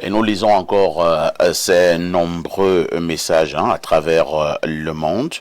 Et nous lisons encore ces nombreux messages à travers le monde.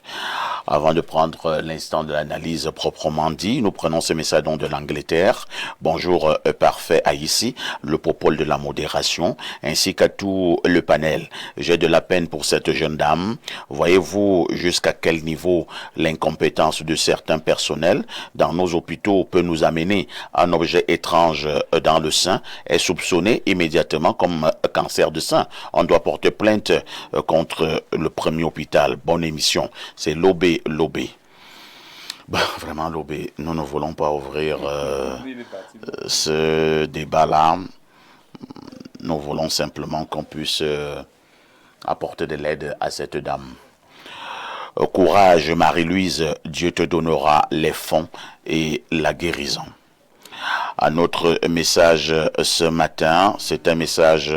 Avant de prendre l'instant de l'analyse proprement dit, nous prenons ce message de l'Angleterre. Bonjour parfait à ici, le popole de la modération, ainsi qu'à tout le panel. J'ai de la peine pour cette jeune dame. Voyez-vous jusqu'à quel niveau l'incompétence de certains personnels dans nos hôpitaux peut nous amener à un objet étrange dans le sein est soupçonné immédiatement comme cancer de sein. On doit porter plainte contre le premier hôpital. Bonne émission. C'est Lobé. Vraiment, Lobé, nous ne voulons pas ouvrir ce débat-là. Nous voulons simplement qu'on puisse apporter de l'aide à cette dame. Courage, Marie-Louise, Dieu te donnera les fonds et la guérison. À notre message ce matin, c'est un message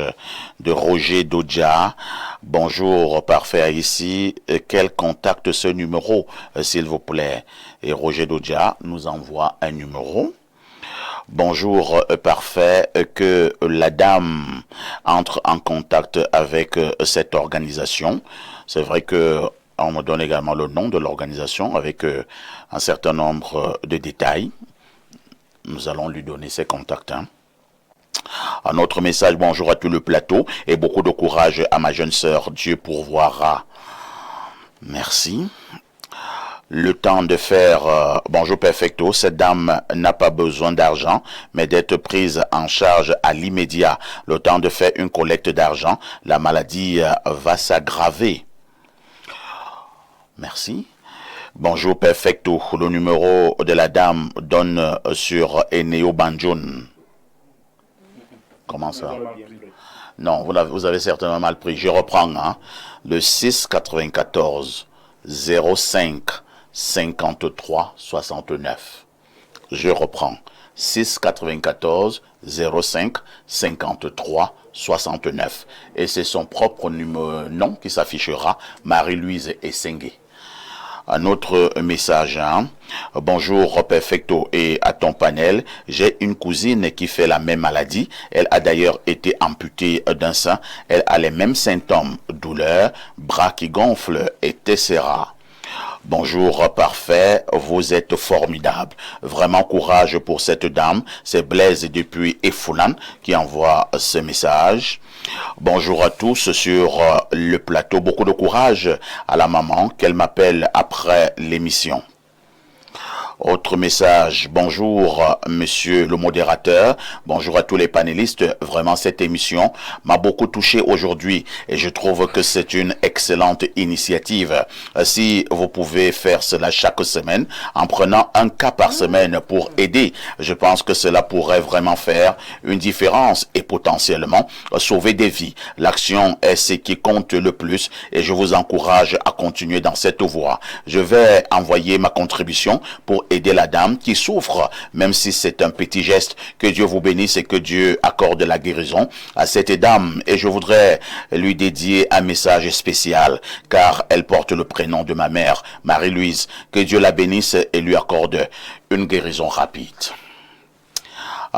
de Roger Dodja. Bonjour, parfait ici. Quel contact ce numéro, s'il vous plaît? Et Roger Dodja nous envoie un numéro. Bonjour, parfait, que la dame entre en contact avec cette organisation. C'est vrai que on me donne également le nom de l'organisation avec un certain nombre de détails. Nous allons lui donner ses contacts. Un autre message, bonjour à tout le plateau et beaucoup de courage à ma jeune sœur. Dieu pourvoira. Merci. Le temps de faire bonjour perfecto. Cette dame n'a pas besoin d'argent, mais d'être prise en charge à l'immédiat. Le temps de faire une collecte d'argent, la maladie va s'aggraver. Merci. Bonjour perfecto, le numéro de la dame donne sur Eneo Banjoun. Comment ça? Non, vous avez certainement mal pris. Je reprends, le 6 94 05 53 69. Je reprends, 6 94 05 53 69. Et c'est son propre nom qui s'affichera, Marie-Louise Essengue. Un autre message, bonjour perfecto et à ton panel, j'ai une cousine qui fait la même maladie, elle a d'ailleurs été amputée d'un sein, elle a les mêmes symptômes, douleur, bras qui gonflent et tessera. Bonjour parfait, vous êtes formidable. Vraiment courage pour cette dame. C'est Blaise depuis Efoulan qui envoie ce message. Bonjour à tous sur le plateau. Beaucoup de courage à la maman qu'elle m'appelle après l'émission. Autre message, bonjour monsieur le modérateur, bonjour à tous les panélistes, vraiment cette émission m'a beaucoup touché aujourd'hui et je trouve que c'est une excellente initiative. Si vous pouvez faire cela chaque semaine en prenant un cas par semaine pour aider, je pense que cela pourrait vraiment faire une différence et potentiellement sauver des vies. L'action est ce qui compte le plus et je vous encourage à continuer dans cette voie. Je vais envoyer ma contribution pour aider la dame qui souffre, même si c'est un petit geste. Que Dieu vous bénisse et que Dieu accorde la guérison à cette dame. Et je voudrais lui dédier un message spécial, car elle porte le prénom de ma mère, Marie-Louise. Que Dieu la bénisse et lui accorde une guérison rapide.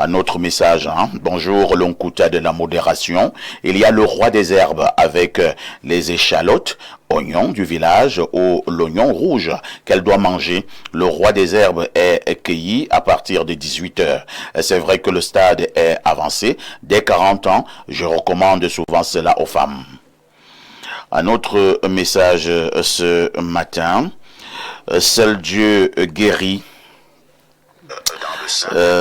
Un autre message, bonjour l'Onkuta de la modération. Il y a le roi des herbes avec les échalotes, oignons du village ou l'oignon rouge qu'elle doit manger. Le roi des herbes est cueilli à partir de 18 heures. C'est vrai que le stade est avancé. Dès 40 ans, je recommande souvent cela aux femmes. Un autre message ce matin, seul Dieu guérit.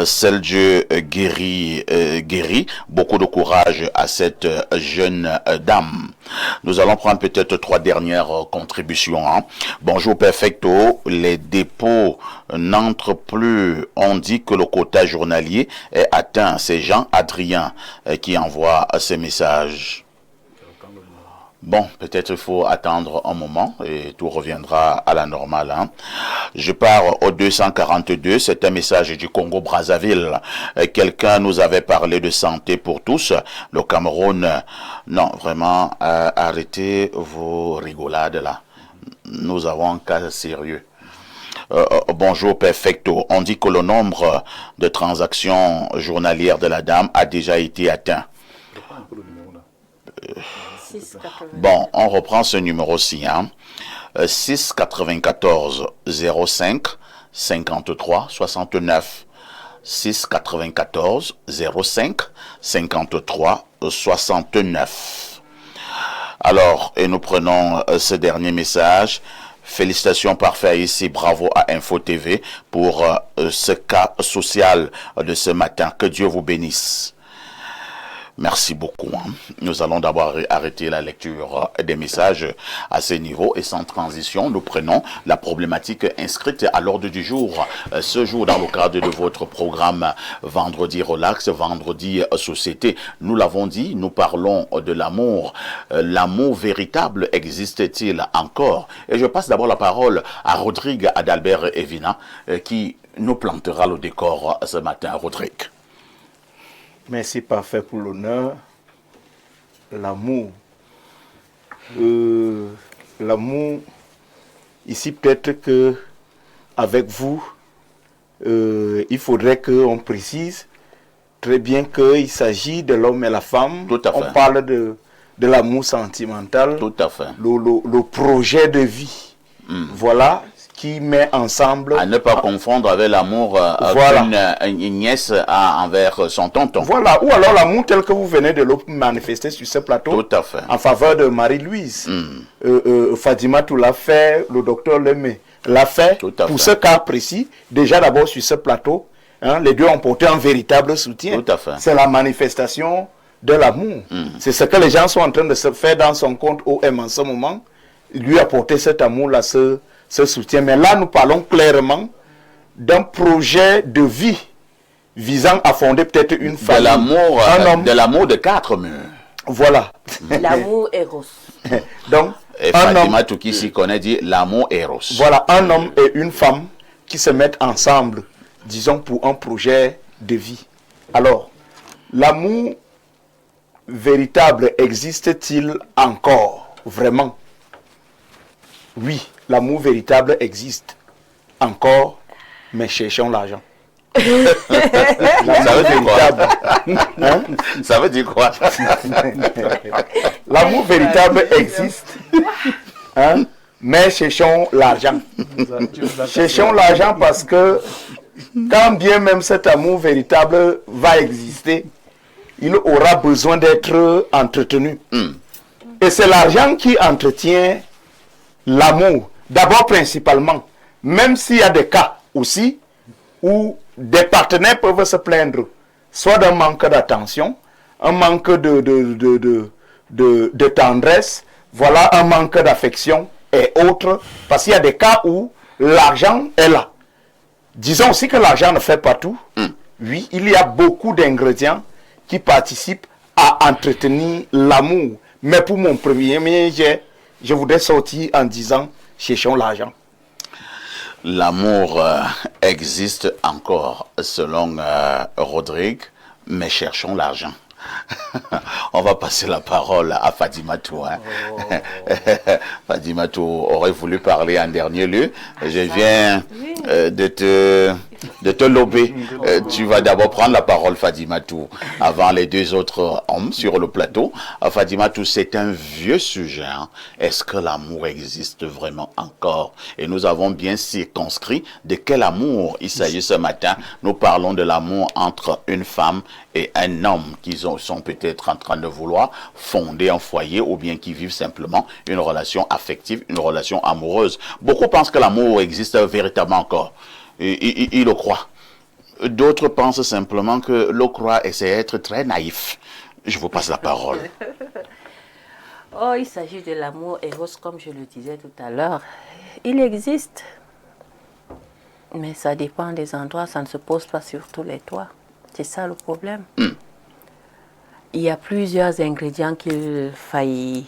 Seul Dieu guérit. Beaucoup de courage à cette jeune dame. Nous allons prendre peut-être 3 dernières contributions. Bonjour perfecto, les dépôts n'entrent plus. On dit que le quota journalier est atteint. C'est Jean-Adrien qui envoie ces messages. Bon, peut-être il faut attendre un moment et tout reviendra à la normale. Je pars au 242, c'est un message du Congo-Brazzaville. Quelqu'un nous avait parlé de santé pour tous. Le Cameroun, non, vraiment, arrêtez vos rigolades là. Nous avons un cas sérieux. Bonjour perfecto. On dit que le nombre de transactions journalières de la dame a déjà été atteint. Bon, on reprend ce numéro-ci. Hein. 6 94 05 53 69. 6 94 05 53 69. Alors, et nous prenons ce dernier message. Félicitations parfait ici, bravo à Info TV pour ce cas social de ce matin. Que Dieu vous bénisse. Merci beaucoup. Hein. Nous allons d'abord arrêter la lecture des messages à ce niveau et sans transition, nous prenons la problématique inscrite à l'ordre du jour. Ce jour, dans le cadre de votre programme Vendredi Relax, Vendredi Société, nous l'avons dit, nous parlons de l'amour. L'amour véritable existe-t-il encore? Et je passe d'abord la parole à Rodrigue Adalbert Evina qui nous plantera le décor ce matin. Rodrigue. Merci parfait pour l'honneur. L'amour. L'amour, ici peut-être que avec vous, il faudrait qu'on précise très bien qu'il s'agit de l'homme et la femme. Tout à fait. On parle de l'amour sentimental. Tout à fait. Le projet de vie. Voilà. Qui met ensemble... À ne pas confondre avec l'amour voilà. qu'une nièce a envers son tonton. Voilà, ou alors l'amour tel que vous venez de le manifester sur ce plateau. Tout à fait. En faveur de Marie-Louise. Fadima tout l'a fait, le docteur Lemay l'a fait. Pour ce cas précis, déjà d'abord sur ce plateau, hein, les deux ont porté un véritable soutien. Tout à fait. C'est la manifestation de l'amour. C'est ce que les gens sont en train de se faire dans son compte OM en ce moment. Lui apporter cet amour-là, ce soutien. Mais là, nous parlons clairement d'un projet de vie visant à fonder peut-être une famille. De l'amour de quatre murs. Voilà. L'amour Eros. Donc, et Fatima, tout qui s'y connaît, dit l'amour Eros. Voilà, un homme et une femme qui se mettent ensemble, disons, pour un projet de vie. Alors, l'amour véritable existe-t-il encore, vraiment? Oui, l'amour véritable existe encore, mais cherchons l'argent. Ça veut dire quoi? Hein? Ça veut dire quoi? L'amour véritable existe, hein? Mais cherchons l'argent. Cherchons l'argent parce que quand bien même cet amour véritable va exister, il aura besoin d'être entretenu. Et c'est l'argent qui entretient l'amour, d'abord principalement, même s'il y a des cas aussi où des partenaires peuvent se plaindre, soit d'un manque d'attention, un manque de tendresse, voilà, un manque d'affection et autres, parce qu'il y a des cas où l'argent est là. Disons aussi que l'argent ne fait pas tout. Oui, il y a beaucoup d'ingrédients qui participent à entretenir l'amour. Mais pour mon premier jet, je voudrais sortir en disant, cherchons l'argent. L'amour existe encore, selon Rodrigue, mais cherchons l'argent. On va passer la parole à Fadimatou. Hein. Fadimatou aurait voulu parler en dernier lieu. Je viens de te lober. Tu vas d'abord prendre la parole, Fadimatou, avant les deux autres hommes sur le plateau. Fadimatou, c'est un vieux sujet. Hein. Est-ce que l'amour existe vraiment encore? Et nous avons bien circonscrit de quel amour il s'agit ce matin. Nous parlons de l'amour entre une femme et un homme qui sont peut-être en train de vouloir fonder un foyer ou bien qui vivent simplement une relation affective, une relation amoureuse. Beaucoup pensent que l'amour existe véritablement encore. Ils le croient. D'autres pensent simplement que le croire et c'est être très naïf. Je vous passe la parole. Oh, il s'agit de l'amour Eros, comme je le disais tout à l'heure. Il existe. Mais ça dépend des endroits, ça ne se pose pas sur tous les toits. C'est ça le problème. Il y a plusieurs ingrédients qu'il faille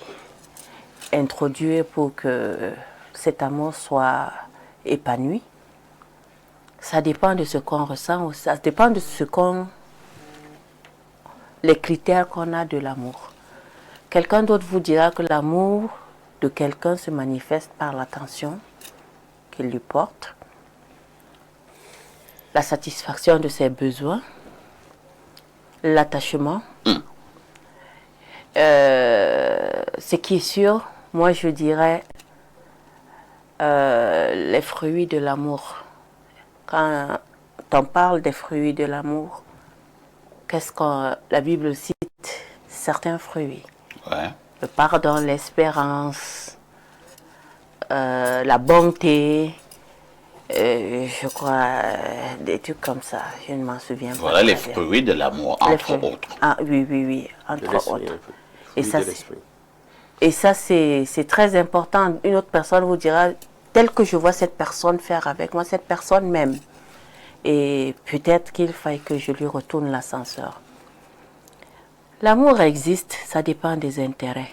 introduire pour que cet amour soit épanoui. Ça dépend de ce qu'on ressent, ça dépend de les critères qu'on a de l'amour. Quelqu'un d'autre vous dira que l'amour de quelqu'un se manifeste par l'attention qu'il lui porte, la satisfaction de ses besoins, l'attachement, Ce qui est sûr, moi je dirais les fruits de l'amour. Quand on parle des fruits de l'amour, qu'est-ce que la Bible cite? Certains fruits. Ouais. Le pardon, l'espérance, la bonté, je crois, des trucs comme ça. Je ne m'en souviens pas. Voilà les fruits de l'amour, entre autres. Ah oui, oui, oui, entre autres. Et ça, c'est c'est très important. Une autre personne vous dira, tel que je vois cette personne faire avec moi, cette personne m'aime. Et peut-être qu'il faille que je lui retourne l'ascenseur. L'amour existe, ça dépend des intérêts.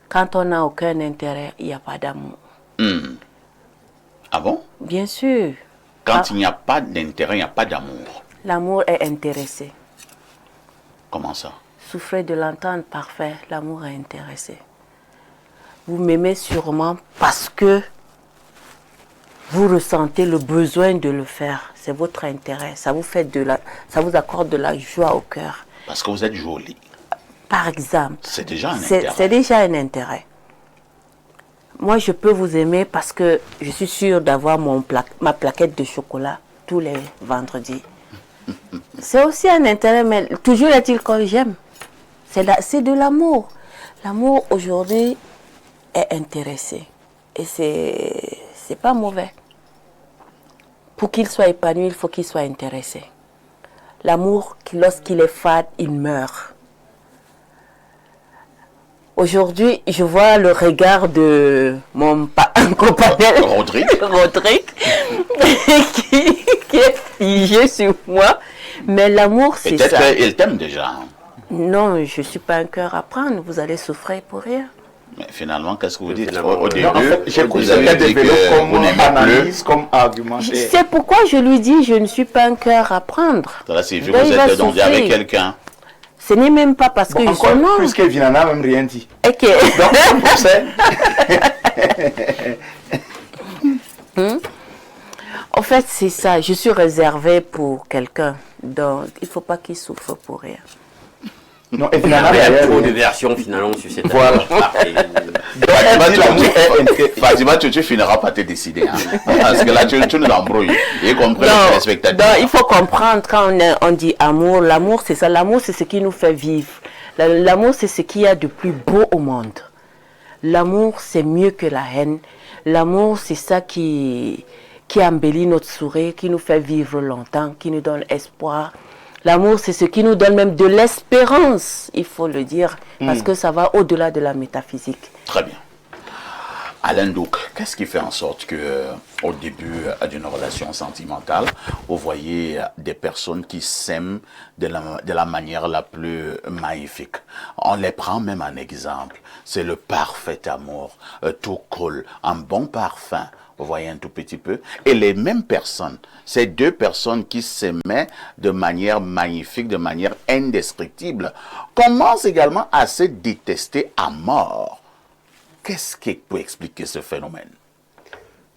Quand on n'a aucun intérêt, il n'y a pas d'amour. Ah bon? Bien sûr. Quand il n'y a pas d'intérêt, il n'y a pas d'amour. L'amour est intéressé. Comment ça? Souffrez de l'entendre, parfait. L'amour est intéressé. Vous m'aimez sûrement parce que vous ressentez le besoin de le faire. C'est votre intérêt. Ça vous accorde de la joie au cœur. Parce que vous êtes jolie. Par exemple. C'est déjà un intérêt. C'est déjà un intérêt. Moi, je peux vous aimer parce que je suis sûre d'avoir ma plaquette de chocolat tous les vendredis. C'est aussi un intérêt, mais toujours est-il que j'aime. C'est de l'amour. L'amour, aujourd'hui, est intéressé. Et c'est pas mauvais. Pour qu'il soit épanoui, il faut qu'il soit intéressé. L'amour, lorsqu'il est fade, il meurt. Aujourd'hui, je vois le regard de mon compagnon Rodrigue qui est figé sur moi. Mais l'amour, c'est ça. Peut-être qu'il t'aime déjà. Non, je ne suis pas un cœur à prendre. Vous allez souffrir pour rien. Mais finalement, qu'est-ce que vous dites Au début? en fait, j'ai Vous avez dit développé que comme vous n'aimez analyse, plus. comme argumentaire. C'est pourquoi je lui dis je ne suis pas un cœur à prendre. Là, c'est vu que Donc, vous il va êtes donc souffrir. avec quelqu'un. Ce n'est même pas parce que je suis Encore non. plus que Vina n'a même rien dit. Ok. Donc, c'est pour ça. En fait, c'est ça. Je suis réservée pour quelqu'un. Donc, il ne faut pas qu'il souffre pour rien. Non, et Il y Vina n'a a rien trop de dit. versions finalement sur cette Voilà. Fatima, tu finiras par te décider. Hein. Parce que là, tu nous embrouilles. Y compris les téléspectateurs. Donc, il faut comprendre quand on dit amour. L'amour, c'est ça. L'amour, c'est ce qui nous fait vivre. L'amour, c'est ce qu'il y a de plus beau au monde. L'amour, c'est mieux que la haine. L'amour, c'est ça qui embellit notre sourire, qui nous fait vivre longtemps, qui nous donne espoir. L'amour, c'est ce qui nous donne même de l'espérance, il faut le dire, parce que ça va au-delà de la métaphysique. Très bien. Alain Douk, qu'est-ce qui fait en sorte que, au début d'une relation sentimentale, vous voyez des personnes qui s'aiment de la manière la plus magnifique? On les prend même en exemple. C'est le parfait amour. Tout coule. Un bon parfum. Vous voyez un tout petit peu. Et les mêmes personnes, ces deux personnes qui s'aimaient de manière magnifique, de manière indescriptible, commencent également à se détester à mort. Qu'est-ce qui peut expliquer ce phénomène?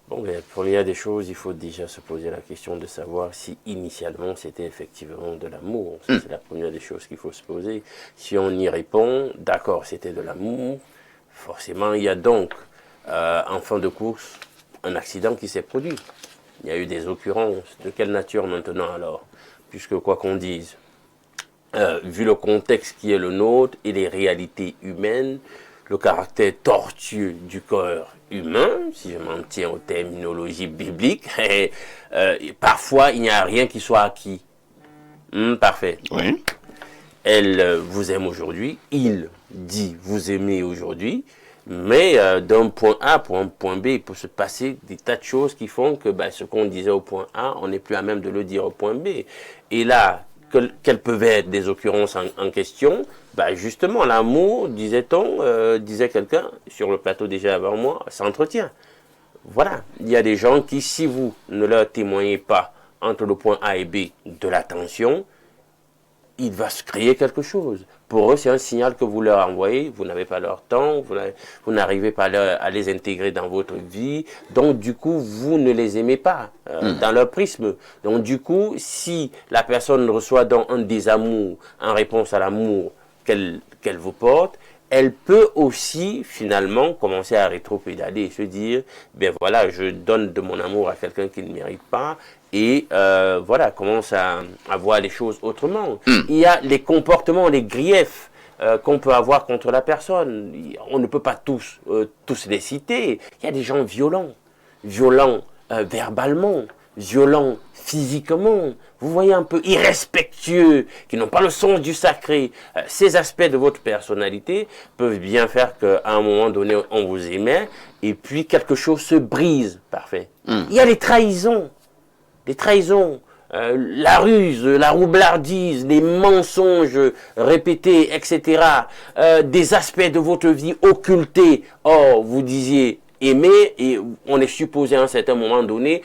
Bon, mais la première des choses, il faut déjà se poser la question de savoir si initialement c'était effectivement de l'amour. C'est la première des choses qu'il faut se poser. Si on y répond, d'accord, c'était de l'amour, forcément il y a donc, en fin de course, un accident qui s'est produit. Il y a eu des occurrences. De quelle nature maintenant alors? Puisque quoi qu'on dise, vu le contexte qui est le nôtre et les réalités humaines, le caractère tortueux du corps humain, si je m'en tiens aux terminologies bibliques, parfois il n'y a rien qui soit acquis. Parfait. Oui. Elle vous aime aujourd'hui, il dit vous aimez aujourd'hui, mais d'un point A pour un point B, il peut se passer des tas de choses qui font que ce qu'on disait au point A, on n'est plus à même de le dire au point B. Et là, quelles peuvent être des occurrences en question? Justement, l'amour, disait-on, disait quelqu'un sur le plateau déjà avant moi, s'entretient. Voilà, il y a des gens qui, si vous ne leur témoignez pas entre le point A et B de l'attention, il va se créer quelque chose. Pour eux, c'est un signal que vous leur envoyez, vous n'avez pas leur temps, vous n'arrivez pas à les intégrer dans votre vie, donc du coup, vous ne les aimez pas dans leur prisme. Donc du coup, si la personne reçoit donc un désamour en réponse à l'amour qu'elle vous porte, elle peut aussi finalement commencer à rétropédaler et se dire, ben voilà, je donne de mon amour à quelqu'un qui ne mérite pas, et voilà, commence à voir les choses autrement. Il y a les comportements, les griefs qu'on peut avoir contre la personne. On ne peut pas tous les citer. Il y a des gens violents verbalement, violents physiquement, vous voyez, un peu irrespectueux, qui n'ont pas le sens du sacré. Ces aspects de votre personnalité peuvent bien faire qu'à un moment donné, on vous aimait, et puis quelque chose se brise. Parfait. Il y a les trahisons. La ruse, la roublardise, les mensonges répétés, etc. Des aspects de votre vie occultés. Or, vous disiez aimer, et on est supposé à un certain moment donné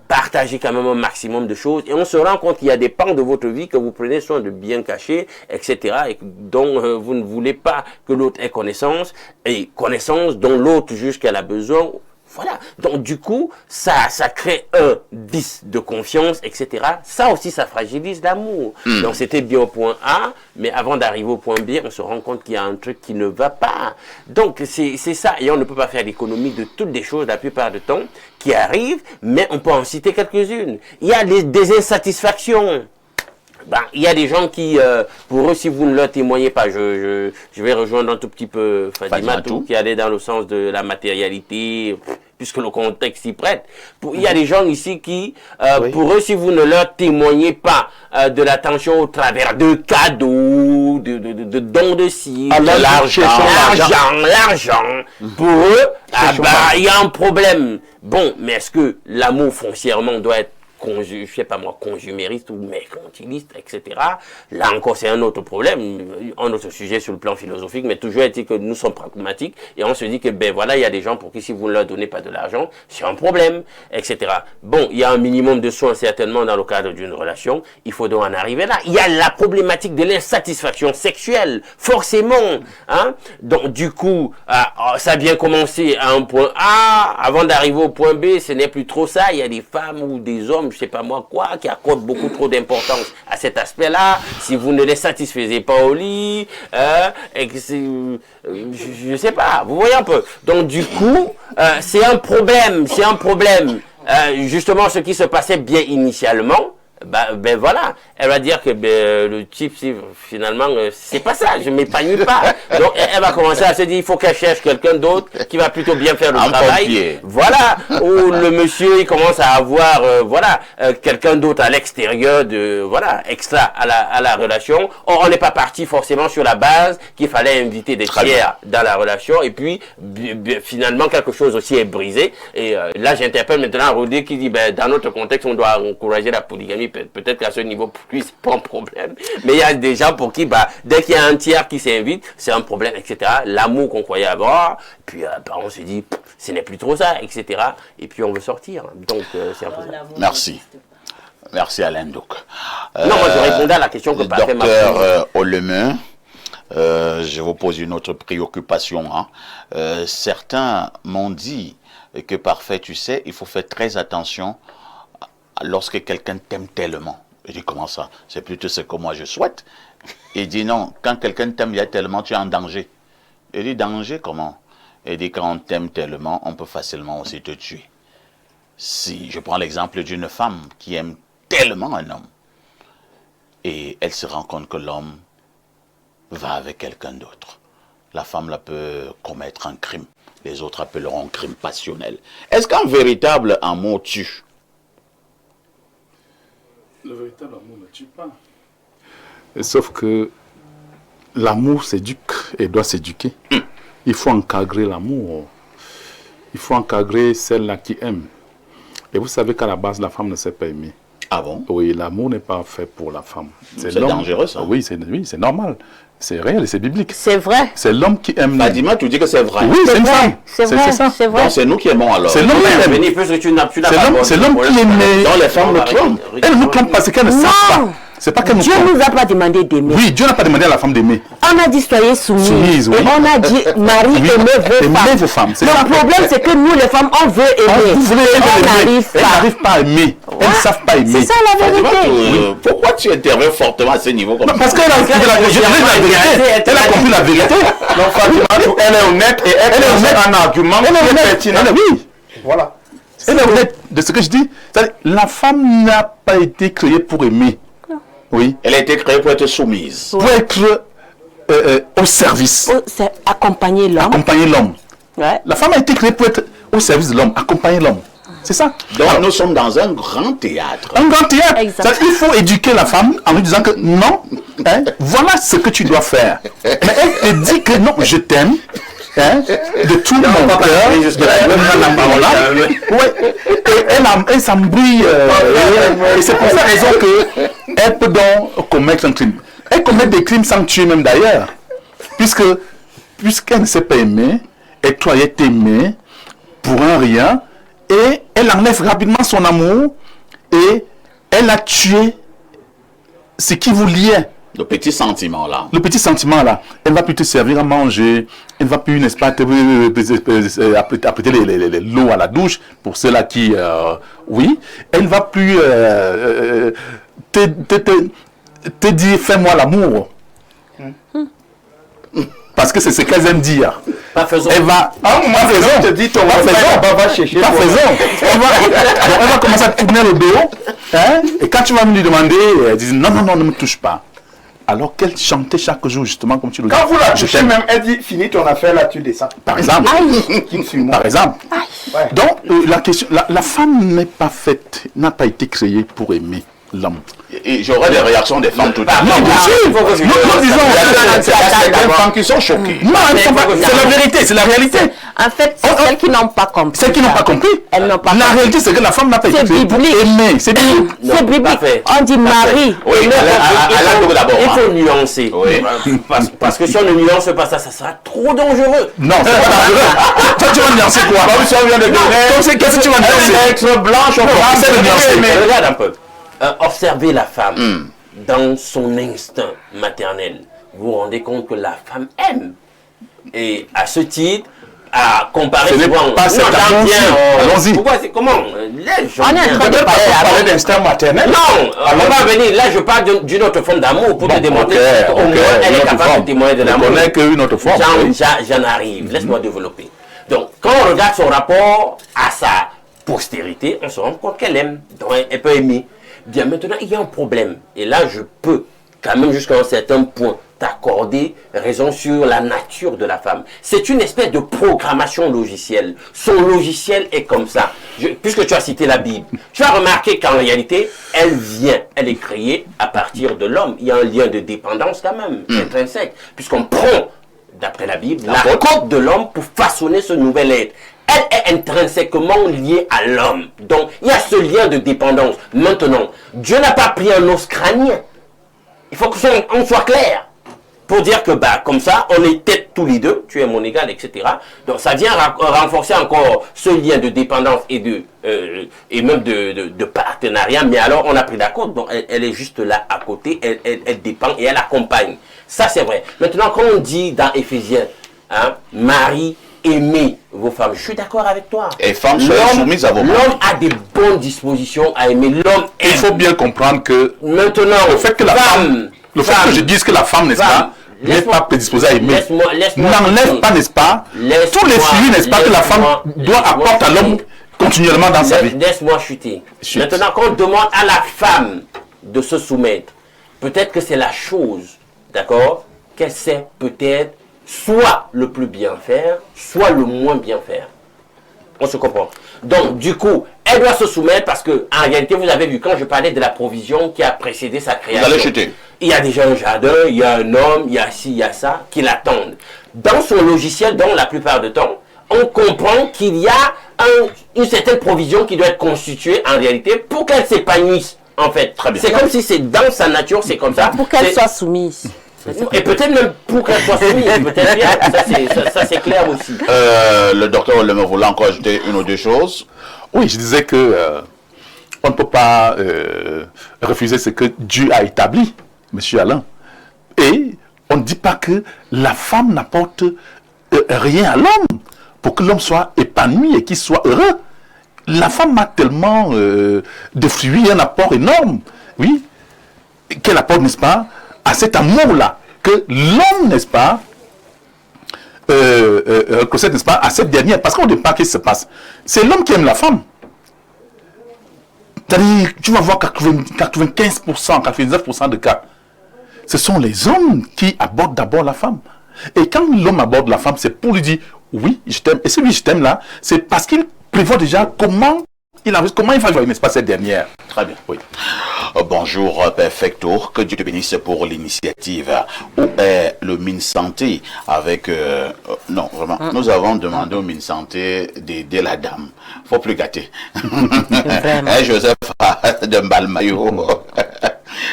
partager quand même un maximum de choses, et on se rend compte qu'il y a des pans de votre vie que vous prenez soin de bien cacher, etc. et dont vous ne voulez pas que l'autre ait connaissance, et connaissance dont l'autre juge qu'elle a besoin. Voilà, donc du coup, ça crée un vice de confiance, etc. Ça aussi, ça fragilise l'amour. Donc c'était bien au point A, mais avant d'arriver au point B, on se rend compte qu'il y a un truc qui ne va pas. Donc c'est ça, et on ne peut pas faire l'économie de toutes les choses la plupart du temps qui arrivent, mais on peut en citer quelques-unes. Il y a des insatisfactions. Il y a des gens qui, pour eux, si vous ne leur témoignez pas, je vais rejoindre un tout petit peu Fadima qui allait dans le sens de la matérialité, puisque le contexte s'y prête. Il y a des gens ici qui, pour eux, si vous ne leur témoignez pas de l'attention au travers de cadeaux, de dons de ci, de l'argent, pour eux, il y a un problème. Bon, mais est-ce que l'amour foncièrement doit être je sais pas moi, consumériste ou mercantiliste, etc. Là encore, c'est un autre problème, un autre sujet sur le plan philosophique, mais toujours est-il que nous sommes pragmatiques et on se dit que, ben voilà, il y a des gens pour qui si vous ne leur donnez pas de l'argent, c'est un problème, etc. Bon, il y a un minimum de soins certainement dans le cadre d'une relation, il faut donc en arriver là. Il y a la problématique de l'insatisfaction sexuelle, forcément, hein. Donc, du coup, ça a bien commencé à un point A, avant d'arriver au point B, ce n'est plus trop ça, il y a des femmes ou des hommes, je sais pas moi quoi, qui accorde beaucoup trop d'importance à cet aspect-là. Si vous ne les satisfaisez pas au lit, je sais pas, vous voyez un peu. Donc du coup, c'est un problème. Justement, ce qui se passait bien initialement, ben voilà, elle va dire que le type, finalement, c'est pas ça, je m'épanouis pas. Donc elle va commencer à se dire, il faut qu'elle cherche quelqu'un d'autre qui va plutôt bien faire le travail. Pompier. Voilà, où le monsieur, il commence à avoir, quelqu'un d'autre à l'extérieur extra à la relation. Or, on n'est pas parti forcément sur la base qu'il fallait inviter des tiers dans la relation, et puis, finalement, quelque chose aussi est brisé. Et là, j'interpelle maintenant Rodé qui dit, dans notre contexte, on doit encourager la polygamie. Peut-être qu'à ce niveau, pour lui, c'est pas un problème. Mais il y a des gens pour qui, dès qu'il y a un tiers qui s'invite, c'est un problème, etc. L'amour qu'on croyait avoir, puis on se dit, ce n'est plus trop ça, etc. Et puis on veut sortir. Donc, c'est un peu ça. Merci. Merci Alain Douk. Non, moi je répondais à la question que Parfait m'a posée. Docteur Oleme, je vous pose une autre préoccupation. Certains m'ont dit que Parfait, tu sais, il faut faire très attention lorsque quelqu'un t'aime tellement. Je dis, comment ça? C'est plutôt ce que moi je souhaite. Il dit, non, quand quelqu'un t'aime tellement, tu es en danger. Il dit, danger comment? Il dit, quand on t'aime tellement, on peut facilement aussi te tuer. Si je prends l'exemple d'une femme qui aime tellement un homme, et elle se rend compte que l'homme va avec quelqu'un d'autre, la femme là peut commettre un crime. Les autres appelleront un crime passionnel. Est-ce qu'un véritable amour tue? Le véritable amour ne tue pas. Sauf que l'amour s'éduque et doit s'éduquer. Il faut encadrer l'amour. Il faut encadrer celle-là qui aime. Et vous savez qu'à la base, la femme ne sait pas aimer. Ah bon? Oui, l'amour n'est pas fait pour la femme. C'est dangereux ça? Oui, c'est normal. C'est réel et c'est biblique. C'est vrai. C'est l'homme qui aime. Fadima, tu dis que c'est vrai. Oui, c'est une femme. C'est vrai. C'est vrai. Donc c'est nous qui aimons alors. C'est l'homme qui aime. C'est l'homme qui aime. Donc les femmes nous trompent. Elles nous trompent parce qu'elles ne savent pas. C'est pas qu'elles nous Dieu trompent. ne nous a pas demandé d'aimer. Oui, Dieu n'a pas demandé à la femme d'aimer. On a dit soyez soumises. Soumise, oui. Et on a dit mari, aimez vos femmes. Le problème, c'est que nous, les femmes, on veut aimer. On n'arrive pas. Elles n'arrivent pas à aimer. Elles ne savent pas aimer. C'est ça la vérité. Pourquoi tu interviens fortement à ce niveau comme ça? Parce qu'elle a compris la vérité. Elle a compris la la vérité. Non, Fatima, elle est honnête et elle est honnête en argument. Elle est honnête. pertinent. Oui. Voilà. Elle est honnête de ce que je dis. C'est-à-dire, la femme n'a pas été créée pour aimer. Oui. Elle a été créée pour être soumise. Pour être au service. C'est accompagner l'homme. Accompagner l'homme. Ouais. La femme a été créée pour être au service de l'homme. Accompagner l'homme. C'est ça. Donc nous sommes dans un grand théâtre. Un grand théâtre. Exact. C'est-à-dire, il faut éduquer la femme en lui disant que non, voilà ce que tu dois faire. Mais elle te dit que non, je t'aime. De tout mon cœur, et elle s'embrouille. Et c'est pour cette raison qu'elle peut donc commettre un crime. Elle commet des crimes sans tuer même d'ailleurs. Puisqu'elle ne s'est pas aimée, et toi elle est aimée pour un rien, et elle enlève rapidement son amour, et elle a tué ce qui vous liait. Le petit sentiment là. Le petit sentiment là, elle va plus te servir à manger, elle va plus, n'est-ce pas, apprêter l'eau à la douche pour ceux-là qui, oui, elle va plus te dire fais-moi l'amour. Parce que c'est ce qu'elle aime dire. Pas faisons. Elle va, Je te dis, ton frère va chercher. pas faisons. Elle va commencer à tourner le dos, et quand tu vas me lui demander, elle dit non, non, non, ne me touche pas. Alors qu'elle chantait chaque jour, justement, comme tu le dis. Quand vous la touchez même, elle dit, finis ton affaire là, tu descends. Par exemple. Par exemple. Ouais. Donc, la question, la femme n'est pas faite, n'a pas été créée pour aimer l'homme. Et j'aurai des réactions des femmes tout à l'heure. Non, bien sûr. Nous disons, Il y a certaines femmes qui sont choquées. non, c'est la vérité, c'est la réalité. En fait, c'est celles qui n'ont pas compris. Celles qui n'ont pas compris. Elles n'ont pas La compris. réalité, c'est que la femme n'a pas été C'est créée pour biblique. aimer. C'est biblique. C'est biblique. parfait. On dit Marie. Oui, d'abord. Il faut nuancer. Oui. Parce que si on ne nuance pas ça, ça sera trop dangereux. Non, c'est pas dangereux. Toi, tu vas nuancer quoi? Comme si on vient de donner. Qu'est-ce que tu vas nuancer? Être blanche, on va C'est de nuancer. Mais regarde un peu. Observez la femme dans son instinct maternel. Vous vous rendez compte que la femme aime. Et à ce titre, à comparer Ce n'est souvent... pas cette allons-y. Allons-y. Pourquoi c'est comment On est en train de parler parler d'instinct maternel. Non, on va venir. Là, je parle d'une autre forme d'amour pour te démontrer qu'au moins elle est capable de témoigner de l'amour. On connaît qu'une autre forme. J'en arrive. Laisse-moi développer. Donc, quand on regarde son rapport à sa postérité, on se rend compte qu'elle aime. Donc, elle peut aimer. Bien, maintenant, il y a un problème. Et là, je peux, quand même, jusqu'à un certain point, t'accorder raison sur la nature de la femme. C'est une espèce de programmation logicielle. Son logiciel est comme ça. Puisque tu as cité la Bible, tu as remarqué qu'en réalité, elle est créée à partir de l'homme. Il y a un lien de dépendance quand même, intrinsèque. Puisqu'on prend, d'après la Bible, la côte de l'homme pour façonner ce nouvel être. Elle est intrinsèquement liée à l'homme. Donc, il y a ce lien de dépendance. Maintenant, Dieu n'a pas pris un os crânien. Il faut qu'on soit clair. Pour dire que, comme ça, on est tête tous les deux, tu es mon égal, etc. Donc, ça vient renforcer encore ce lien de dépendance et même de partenariat. Mais alors, on a pris la côte. Donc, elle est juste là à côté. Elle dépend et elle accompagne. Ça, c'est vrai. Maintenant, quand on dit dans Éphésiens, Marie, aimez vos femmes. Je suis d'accord avec toi. Et femmes soyez soumises à vos maris. L'homme a des bonnes dispositions à aimer. L'homme aime. Il faut bien comprendre que maintenant, le fait que la femme, le fait que je dise que la femme, n'est-ce pas, n'est pas prédisposée à aimer, n'enlève pas, n'est-ce pas, tous les fruits, n'est-ce pas, que la femme doit apporter à l'homme continuellement dans sa vie. Laisse-moi chuter. Chute. Maintenant, quand on demande à la femme de se soumettre, peut-être que c'est la chose, d'accord, qu'elle sait peut-être soit le plus bien faire, soit le moins bien faire. On se comprend. Donc, du coup, elle doit se soumettre parce que, en réalité, vous avez vu, quand je parlais de la provision qui a précédé sa création, Vous allez chuter. il y a déjà un jardin, il y a un homme, il y a ci, il y a ça, qui l'attendent. Dans son logiciel, donc la plupart du temps, on comprend qu'il y a une certaine provision qui doit être constituée en réalité pour qu'elle s'épanouisse, en fait. C'est comme si c'est dans sa nature, c'est comme ça. Pour qu'elle soit soumise. Et peut-être même pour qu'elle soit soumise, peut-être bien. Ça c'est clair aussi. Le docteur Lemaire voulait encore ajouter une ou deux choses. Oui, je disais que on ne peut pas refuser ce que Dieu a établi, monsieur Alain. Et on ne dit pas que la femme n'apporte rien à l'homme pour que l'homme soit épanoui et qu'il soit heureux. La femme a tellement de fruits, un apport énorme, oui, qu'elle apporte, n'est-ce pas, à cet amour-là, que l'homme, n'est-ce pas, Cosette, n'est-ce pas, à cette dernière, parce qu'au départ, qu'est-ce qui se passe? C'est l'homme qui aime la femme. C'est-à-dire, tu vas voir 95%, 99% de cas. Ce sont les hommes qui abordent d'abord la femme. Et quand l'homme aborde la femme, c'est pour lui dire, oui, je t'aime. Et si oui, je t'aime là, c'est parce qu'il prévoit déjà comment il va voir, n'est-ce pas, cette dernière. Très bien, oui. Bonjour, Perfecto. Que Dieu te bénisse pour l'initiative. Où est le MinSanté avec... non, vraiment, nous avons demandé au MinSanté d'aider la dame. Faut plus gâter. Hein, Joseph de Mbalmayo.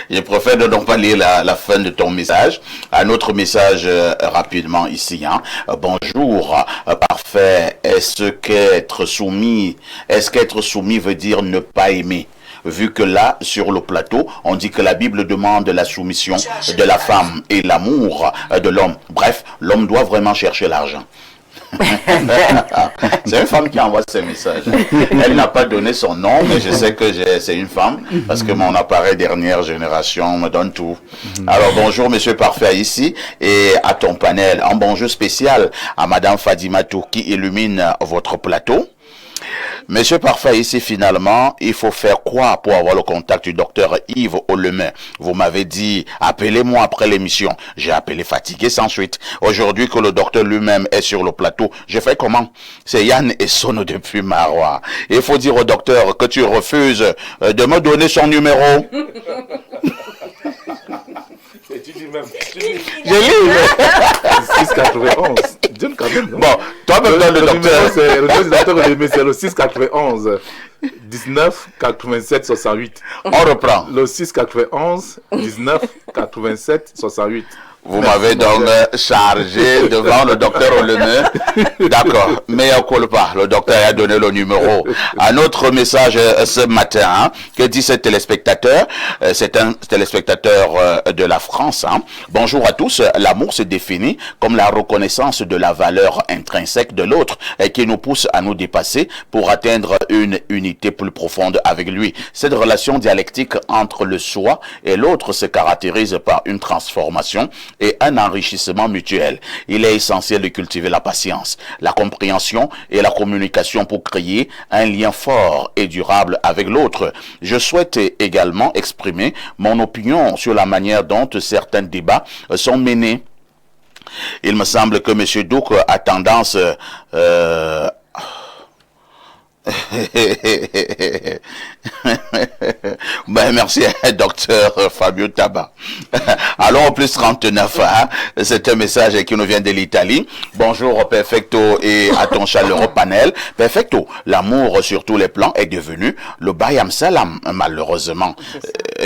Je préfère ne donc pas lire la fin de ton message. Un autre message rapidement ici. Hein. Bonjour, parfait. Est-ce qu'être soumis veut dire ne pas aimer? Vu que là, sur le plateau, on dit que la Bible demande la soumission de la femme et l'amour de l'homme. Bref, l'homme doit vraiment chercher l'argent. C'est une femme qui envoie ce message. Elle n'a pas donné son nom, mais je sais que c'est une femme, parce que mon appareil dernière génération me donne tout. Alors bonjour Monsieur Parfait ici, et à ton panel. Un bonjour spécial à Madame Fadima Tou qui illumine votre plateau. Monsieur Parfait, ici finalement, il faut faire quoi pour avoir le contact du docteur Yves Olemain? Vous m'avez dit, appelez-moi après l'émission. J'ai appelé fatigué sans suite. Aujourd'hui que le docteur lui-même est sur le plateau, je fais comment? C'est Yann Essono depuis Marois. Il faut dire au docteur que tu refuses de me donner son numéro. Je lis, 691. Bon, toi-même, le docteur. Le docteur, c'est le 691 19 87 68. On reprend. Le 691 19 87 68. Vous m'avez donc chargé devant le docteur Olemain. D'accord. Mais à quoi pas? Le docteur a donné le numéro. Un autre message ce matin. Hein, que dit ce téléspectateur? C'est un téléspectateur de la France. Hein. Bonjour à tous. L'amour se définit comme la reconnaissance de la valeur intrinsèque de l'autre et qui nous pousse à nous dépasser pour atteindre une unité plus profonde avec lui. Cette relation dialectique entre le soi et l'autre se caractérise par une transformation et un enrichissement mutuel. Il est essentiel de cultiver la patience, la compréhension et la communication pour créer un lien fort et durable avec l'autre. Je souhaite également exprimer mon opinion sur la manière dont certains débats sont menés. Il me semble que M. Douk a tendance ben, merci, docteur Fabio Taba. Allons au plus 39. Hein. C'est un message qui nous vient de l'Italie. Bonjour, Perfecto, et à ton chaleureux panel. Perfecto, l'amour sur tous les plans est devenu le bayam salam, malheureusement,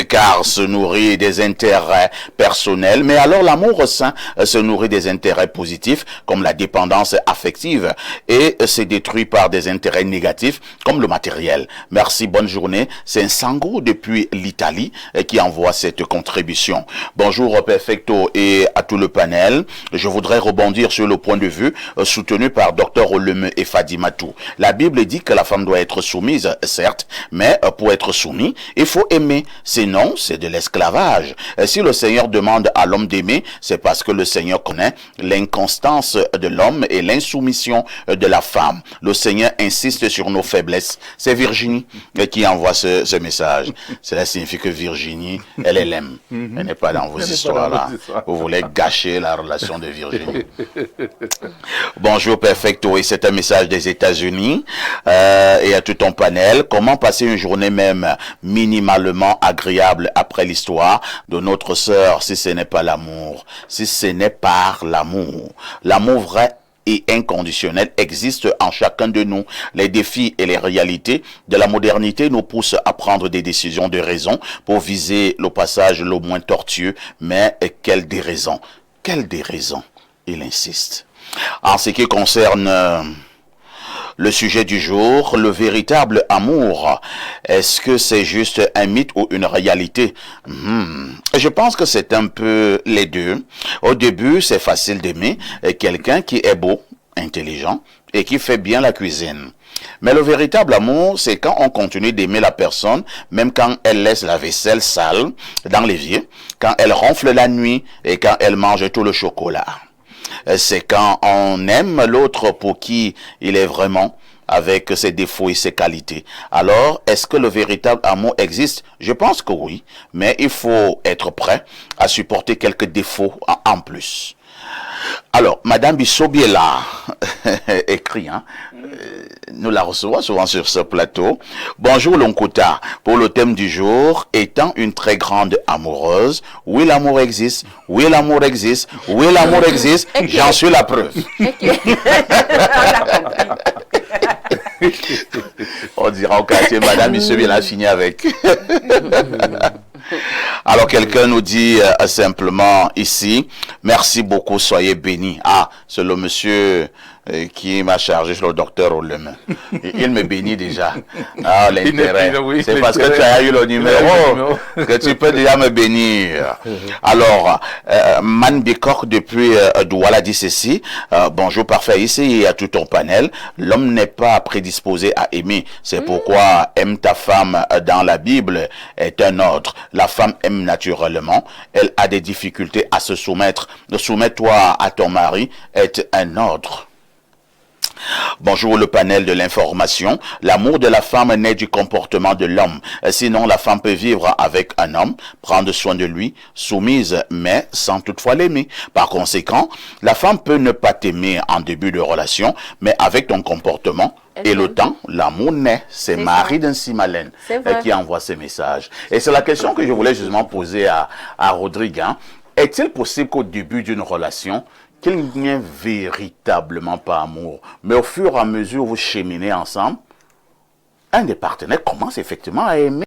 car se nourrit des intérêts personnels. Mais alors, l'amour sain se nourrit des intérêts positifs, comme la dépendance affective, et se détruit par des intérêts négatifs, comme le matériel. Merci, bonne journée. C'est un Sango depuis l'Italie qui envoie cette contribution. Bonjour Perfecto et à tout le panel. Je voudrais rebondir sur le point de vue soutenu par Dr Olemain et Fadima Tou. La Bible dit que la femme doit être soumise, certes, mais pour être soumis, il faut aimer. Sinon, c'est de l'esclavage. Si le Seigneur demande à l'homme d'aimer, c'est parce que le Seigneur connaît l'inconstance de l'homme et l'insoumission de la femme. Le Seigneur insiste sur nos faiblesses. C'est Virginie qui envoie ce message. Cela signifie que Virginie, elle l'aime. Elle n'est pas dans vos histoires-là. Vous voulez gâcher la relation de Virginie. Bonjour Perfecto, et c'est un message des États-Unis et à tout ton panel. Comment passer une journée même minimalement agréable après l'histoire de notre sœur si ce n'est pas l'amour, si ce n'est par l'amour. L'amour vrai et inconditionnel existe en chacun de nous. Les défis et les réalités de la modernité nous poussent à prendre des décisions de raison pour viser le passage le moins tortueux. Mais quelle déraison, quelle déraison, il insiste. En ce qui concerne le sujet du jour, le véritable amour, est-ce que c'est juste un mythe ou une réalité? Je pense que c'est un peu les deux. Au début, c'est facile d'aimer quelqu'un qui est beau, intelligent et qui fait bien la cuisine. Mais le véritable amour, c'est quand on continue d'aimer la personne, même quand elle laisse la vaisselle sale dans l'évier, quand elle ronfle la nuit et quand elle mange tout le chocolat. c'est quand on aime l'autre pour qui il est vraiment, avec ses défauts et ses qualités. Alors, est-ce que le véritable amour existe? Je pense que oui, mais il faut être prêt à supporter quelques défauts en plus. Alors, Madame Bissobiela écrit, hein, nous la recevons souvent sur ce plateau. Bonjour Lonkota, pour le thème du jour, étant une très grande amoureuse, oui l'amour existe, oui l'amour existe, oui l'amour existe, j'en suis la preuve. On dira au quartier, Madame Bissobiela a fini avec. Alors quelqu'un nous dit simplement ici, merci beaucoup, soyez bénis. Ah, c'est le monsieur qui m'a chargé sur le docteur Olem. Il me bénit déjà. Ah, l'intérêt. Oui, c'est parce que tu as eu le numéro que tu peux déjà me bénir. Alors, Man Bikok depuis Douala dit ceci. Bonjour, parfait. Ici, il y a tout ton panel. L'homme n'est pas prédisposé à aimer. C'est pourquoi aime ta femme dans la Bible est un ordre. La femme aime naturellement. Elle a des difficultés à se soumettre. Soumets-toi à ton mari est un ordre. Bonjour le panel de l'information. L'amour de la femme naît du comportement de l'homme. Sinon, la femme peut vivre avec un homme, prendre soin de lui, soumise, mais sans toutefois l'aimer. Par conséquent, la femme peut ne pas t'aimer en début de relation, mais avec ton comportement et le temps, l'amour naît. C'est Marie d'Insimalène qui envoie ces messages. Et c'est la question que je voulais justement poser à Rodrigue. Hein. Est-il possible qu'au début d'une relation, qu'il n'y ait véritablement pas amour, mais au fur et à mesure où vous cheminez ensemble, un des partenaires commence effectivement à aimer